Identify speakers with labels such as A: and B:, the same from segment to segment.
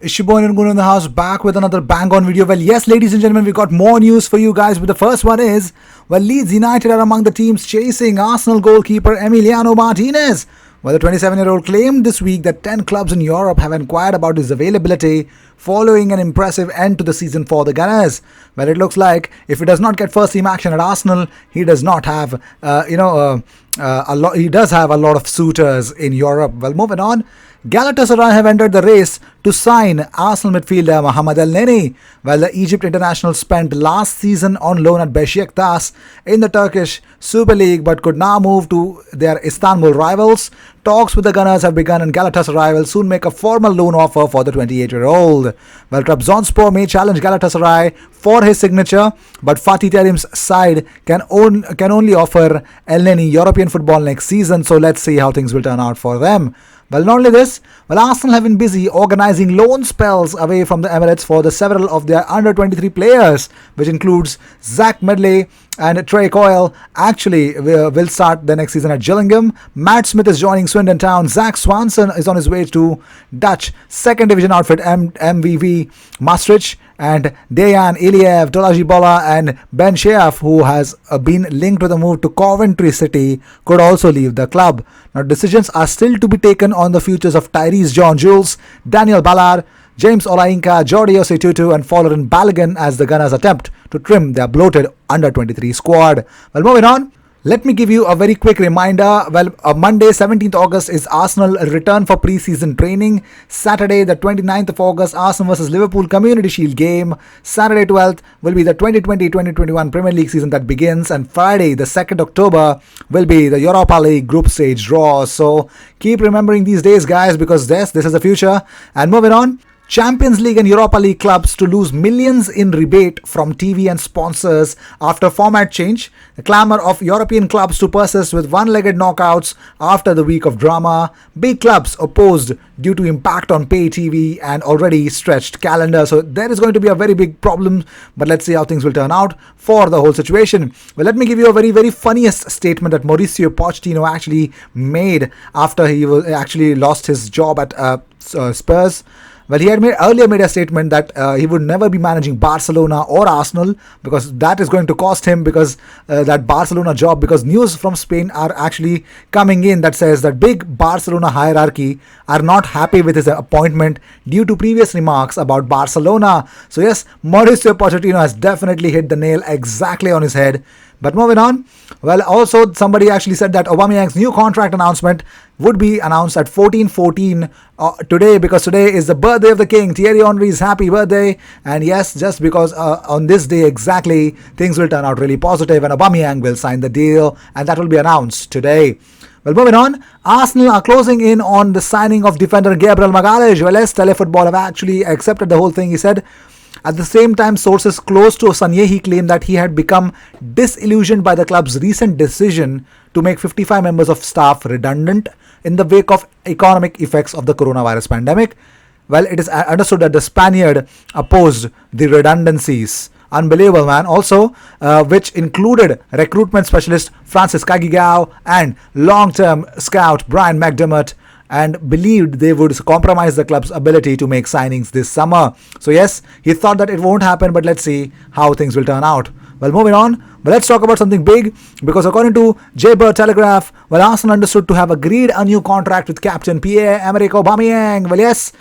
A: Ishiboy and Gun in the house, back with another bang on video. Well, yes, ladies and gentlemen, we got more news for you guys. But the first one is, well, Leeds United are among the teams chasing Arsenal goalkeeper Emiliano Martinez. Well, the 27-year-old claimed this week that 10 clubs in Europe have inquired about his availability following an impressive end to the season for the Gunners. Well, it looks like if he does not get first-team action at Arsenal, he does not have, he does have a lot of suitors in Europe. Well, moving on. Galatasaray have entered the race to sign Arsenal midfielder Mohamed El-Neni, while the Egypt international spent last season on loan at Beşiktaş in the Turkish Super League but could now move to their Istanbul rivals. Talks with the Gunners have begun and Galatasaray will soon make a formal loan offer for the 28-year-old. Well, Trabzonspor may challenge Galatasaray for his signature, but Fatih Terim's side can only offer El-Neni European football next season, so let's see how things will turn out for them. Well, not only this, Arsenal have been busy organizing loan spells away from the Emirates for the several of their under-23 players, which includes Zach Medley and Trey Coyle. Actually will start the next season at Gillingham. Matt Smith is joining Swindon Town. Zach Swanson is on his way to Dutch second division outfit MVV Maastricht. And Dejan Iliev, Tolaji Bola and Ben Sheaf, who has been linked with a move to Coventry City, could also leave the club. Now, decisions are still to be taken on the futures of Tyrese John Jules, Daniel Ballard, James Olainka, Jordi Osei-Tutu and Folarin Balogun as the Gunners attempt to trim their bloated under-23 squad. Well, moving on. Let me give you a very quick reminder. Well, Monday, 17th August is Arsenal return for pre-season training. Saturday, the 29th of August, Arsenal versus Liverpool Community Shield game. Saturday, 12th, will be the 2020-2021 Premier League season that begins. And Friday, the 2nd October, will be the Europa League group stage draw. So keep remembering these days, guys, because this is the future. And moving on. Champions League and Europa League clubs to lose millions in rebate from TV and sponsors after format change. The clamour of European clubs to persist with one-legged knockouts after the week of drama. Big clubs opposed due to impact on pay TV and already stretched calendar. So there is going to be a very big problem, but let's see how things will turn out for the whole situation. Well, let me give you a very, very funniest statement that Mauricio Pochettino actually made after he actually lost his job at Spurs. Well, he had earlier made a statement that he would never be managing Barcelona or Arsenal because that is going to cost him because that Barcelona job, because news from Spain are actually coming in that says that big Barcelona hierarchy are not happy with his appointment due to previous remarks about Barcelona. So yes, Mauricio Pochettino has definitely hit the nail exactly on his head. But moving on, well, also somebody actually said that Aubameyang's new contract announcement would be announced at 14:14 today because today is the birthday of the king, Thierry Henry's happy birthday. And yes, just because on this day exactly, things will turn out really positive and Aubameyang will sign the deal and that will be announced today. Well, moving on, Arsenal are closing in on the signing of defender Gabriel Magalhaes. Well, yes, Telefootball have actually accepted the whole thing, he said. At the same time, sources close to Sanyehi claimed that he had become disillusioned by the club's recent decision to make 55 members of staff redundant in the wake of economic effects of the coronavirus pandemic. Well, it is understood that the Spaniard opposed the redundancies. Unbelievable, man. Also, which included recruitment specialist Francis Kagigao and long-term scout Brian McDermott, and believed they would compromise the club's ability to make signings this summer. So yes, he thought that it won't happen, but let's see how things will turn out. Well, moving on, but let's talk about something big, because according to Jaybird Telegraph, well, Arsenal understood to have agreed a new contract with captain Pierre-Emerick Aubameyang. Well, yes,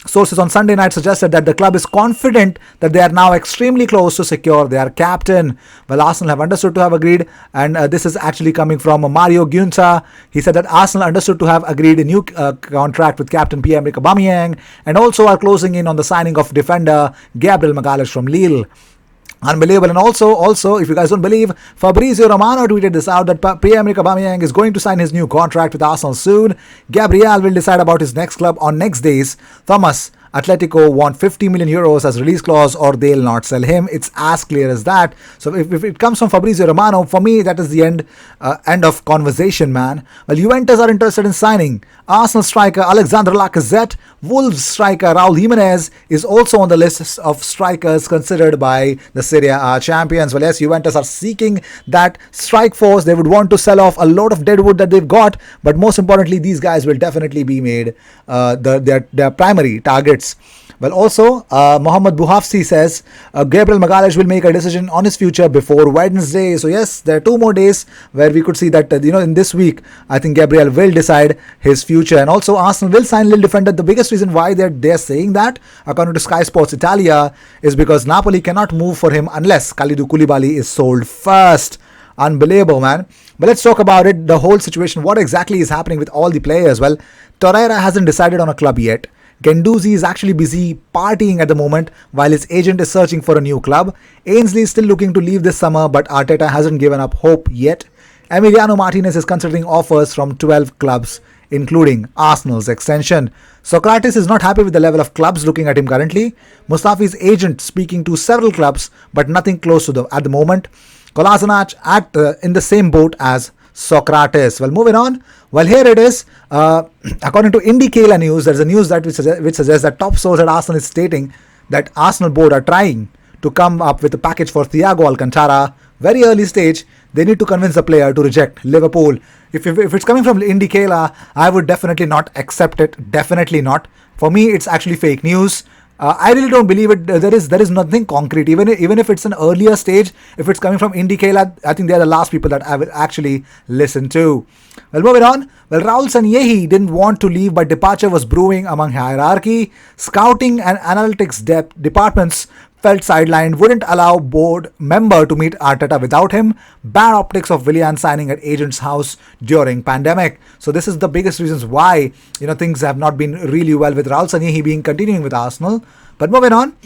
A: sources on Sunday night suggested that the club is confident that they are now extremely close to secure their captain. Well, Arsenal have understood to have agreed, and this is actually coming from Mario Gunta. He said that Arsenal understood to have agreed a new contract with captain Pierre-Emerick Aubameyang and also are closing in on the signing of defender Gabriel Magalhaes from Lille. Unbelievable. And also, if you guys don't believe, Fabrizio Romano tweeted this out that Pierre-Emerick Aubameyang is going to sign his new contract with Arsenal soon. Gabriel will decide about his next club on next days. Thomas Atletico want 50 million euros as release clause or they'll not sell him. It's as clear as that. So if it comes from Fabrizio Romano, for me that is the end of conversation, man. Well, Juventus are interested in signing Arsenal striker Alexandre Lacazette. Wolves striker Raul Jimenez is also on the list of strikers considered by the Serie A champions. Well, yes, Juventus are seeking that strike force. They would want to sell off a lot of deadwood that they've got, but most importantly, these guys will definitely be made their primary targets Emirates. Well, also, Mohammad Buhafsi says Gabriel Magalhaes will make a decision on his future before Wednesday. So yes, there are 2 more days where we could see that in this week, I think Gabriel will decide his future. And also, Arsenal will sign Lille defender. The biggest reason why they're saying that, according to Sky Sports Italia, is because Napoli cannot move for him unless Kalidou Koulibaly is sold first. Unbelievable, man. But let's talk about it, the whole situation. What exactly is happening with all the players? Well, Torreira hasn't decided on a club yet. Guendouzi is actually busy partying at the moment while his agent is searching for a new club. Ainsley is still looking to leave this summer, but Arteta hasn't given up hope yet. Emiliano Martinez is considering offers from 12 clubs, including Arsenal's extension. Socrates is not happy with the level of clubs looking at him currently. Mustafi's agent speaking to several clubs, but nothing close to them at the moment. Kolasinac in the same boat as Socrates. Well, moving on. Well, here it is. According to Indicala News, there's a news that which suggests that top source at Arsenal is stating that Arsenal board are trying to come up with a package for Thiago Alcantara. Very early stage. They need to convince the player to reject Liverpool. If it's coming from Indicala, I would definitely not accept it. Definitely not. For me, it's actually fake news. I really don't believe it. There is nothing concrete. Even if it's an earlier stage, if it's coming from Indicala, I think they're the last people that I will actually listen to. Well, moving on. Well, Raul Sanyehi didn't want to leave, but departure was brewing among hierarchy. Scouting and analytics departments felt sidelined, wouldn't allow board member to meet Arteta without him. Bad optics of Willian signing at agent's house during pandemic. So this is the biggest reasons why things have not been really well with Raul Sanyehi being continuing with Arsenal. But moving on.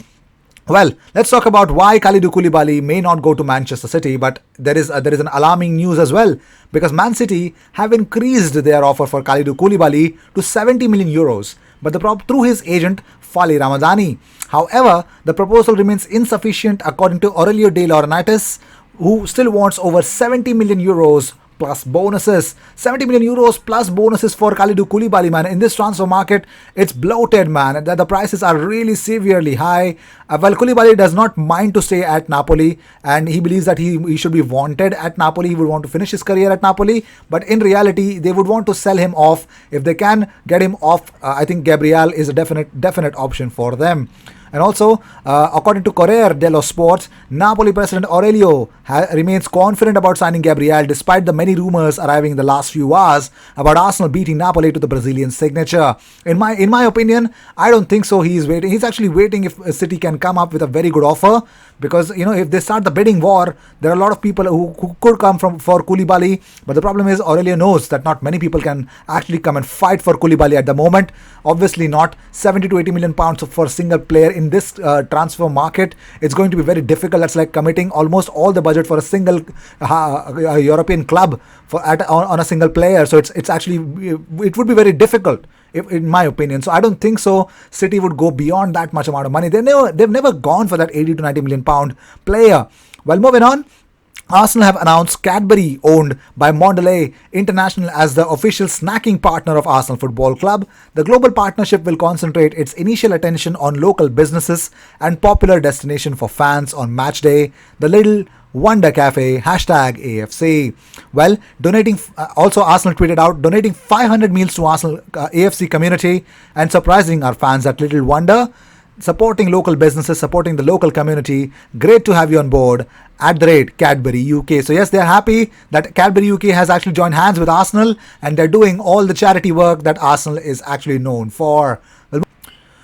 A: Well, let's talk about why Kalidou Koulibaly may not go to Manchester City, but there is an alarming news as well, because Man City have increased their offer for Kalidou Koulibaly to 70 million euros, but through his agent Fali Ramadani. However, the proposal remains insufficient according to Aurelio De Laurentiis, who still wants over 70 million euros plus bonuses. 70 million euros plus bonuses for Kalidou Koulibaly, man. In this transfer market, it's bloated, man. The prices are really severely high. Well, Koulibaly does not mind to stay at Napoli, and he believes that he should be wanted at Napoli. He would want to finish his career at Napoli, but in reality, they would want to sell him off. If they can get him off, I think Gabriel is a definite option for them. And also, according to Corriere dello Sport, Napoli president Aurelio remains confident about signing Gabriel despite the many rumors arriving in the last few hours about Arsenal beating Napoli to the Brazilian signature. In my opinion, I don't think so. He's waiting. He's actually waiting if City can come up with a very good offer, because if they start the bidding war, there are a lot of people who could come for Koulibaly. But the problem is Aurelio knows that not many people can actually come and fight for Koulibaly at the moment. Obviously not 70 to 80 million pounds for a single player in this transfer market. It's going to be very difficult. That's like committing almost all the budget for a single European club on a single player. So it would be very difficult, in my opinion. So I don't think so City would go beyond that much amount of money. They've never gone for that 80 to 90 million pound player. Well, moving on. Arsenal have announced Cadbury, owned by Mondelez International, as the official snacking partner of Arsenal Football Club. The global partnership will concentrate its initial attention on local businesses and popular destination for fans on match day, the Little Wonder Cafe, #AFC. Well, also Arsenal tweeted out, donating 500 meals to Arsenal AFC community and surprising our fans at Little Wonder. Supporting local businesses, supporting the local community. Great to have you on board @Cadbury UK. So yes, they're happy that Cadbury UK has actually joined hands with Arsenal, and they're doing all the charity work that Arsenal is actually known for. Well,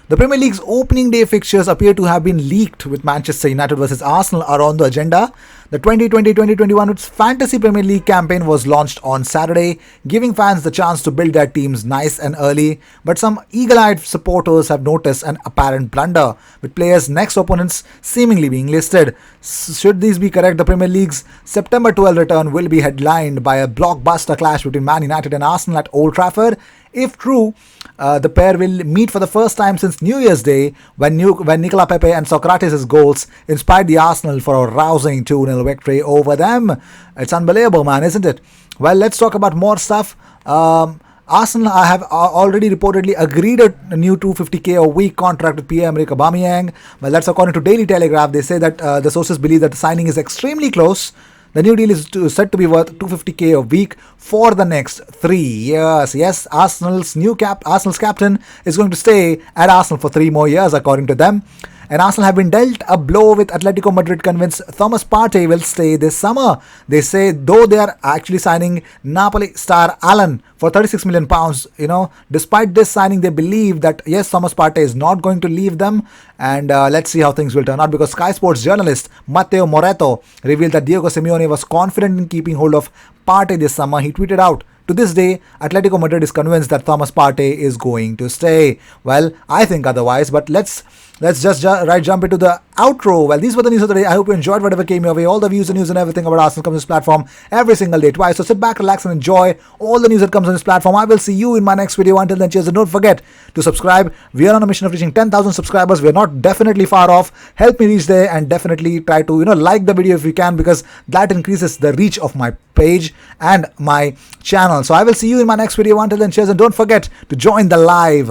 A: the Premier League's opening day fixtures appear to have been leaked, with Manchester United versus Arsenal are on the agenda. The 2020-2021 Fantasy Premier League campaign was launched on Saturday, giving fans the chance to build their teams nice and early, but some eagle-eyed supporters have noticed an apparent blunder, with players' next opponents seemingly being listed. Should these be correct, the Premier League's September 12 return will be headlined by a blockbuster clash between Man United and Arsenal at Old Trafford. If true, the pair will meet for the first time since New Year's Day, when Nicola Pepe and Socrates' goals inspired the Arsenal for a rousing 2-0 victory over them. It's unbelievable, man, isn't it? Well, let's talk about more stuff. Arsenal have already reportedly agreed a new 250k a week contract with Pierre-Emerick Aubameyang. Well, that's according to Daily Telegraph. They say that the sources believe that the signing is extremely close. The new deal is said to be worth 250k a week for the next 3 years. Yes, Arsenal's captain is going to stay at Arsenal for 3 more years, according to them. And Arsenal have been dealt a blow with Atletico Madrid convinced Thomas Partey will stay this summer. They say though they are actually signing Napoli star Alan for 36 million pounds, despite this signing, they believe that yes, Thomas Partey is not going to leave them. And let's see how things will turn out, because Sky Sports journalist Matteo Moretto revealed that Diego Simeone was confident in keeping hold of Partey this summer. He tweeted out, "To this day, Atletico Madrid is convinced that Thomas Partey is going to stay." Well, I think otherwise, but let's just jump into the outro. Well, these were the news of the day. I hope you enjoyed whatever came your way. All the views and news and everything about Arsenal comes on this platform every single day, twice. So sit back, relax, and enjoy all the news that comes on this platform. I will see you in my next video. Until then, cheers, and don't forget to subscribe. We are on a mission of reaching 10,000 subscribers. We are not definitely far off. Help me reach there, and definitely try to like the video if you can, because that increases the reach of my page and my channel. So I will see you in my next video. Until then, cheers, and don't forget to join the live.